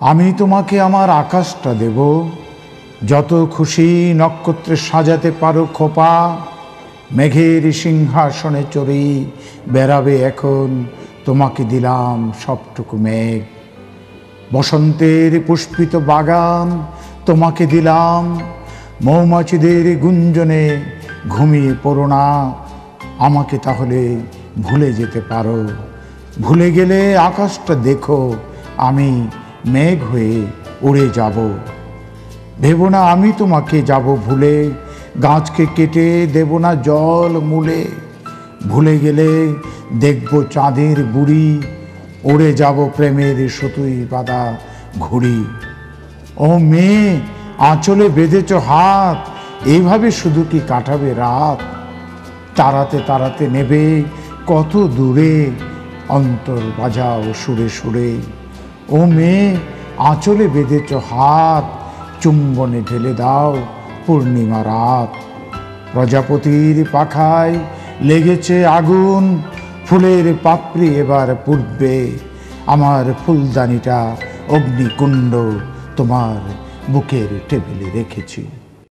আমি তোমাকে আমার আকাশটা দেব, যত খুশি নক্ষত্রে সাজাতে পারো খোপা। মেঘের সিংহাসনে চড়ি বেড়াবে এখন, তোমাকে দিলাম সবটুকু মেঘ। বসন্তের পুষ্পিত বাগান তোমাকে দিলাম, মৌমাছিদের গুঞ্জনে ঘুমিয়ে পড়ো না। আমাকে তাহলে ভুলে যেতে পারো, ভুলে গেলে আকাশটা দেখো, আমি মেঘ হয়ে উড়ে যাব। ভেবো না আমি তোমাকে যাব ভুলে, গাছকে কেটে দেব না জল মূলে। ভুলে গেলে দেখব চাঁদের বুড়ি, উড়ে যাব প্রেমের সুতোই বাঁধা ঘুড়ি। ও মেয়ে, আঁচলে বেঁধেছ হাত, এইভাবে শুধু কি কাটাবে রাত? তারাতে তারাতে নেবে কত দূরে, অন্তর বাজাও সুরে সুরে। ও মেয়ে, আঁচলে বেঁধেছ হাত, চুম্বনে ঢেলে দাও পূর্ণিমা রাত। প্রজাপতির পাখায় লেগেছে আগুন, ফুলের পাপড়ি এবার পুড়বে। আমার ফুলদানিটা অগ্নিকুণ্ড তোমার বুকের টেবিলে রেখেছি।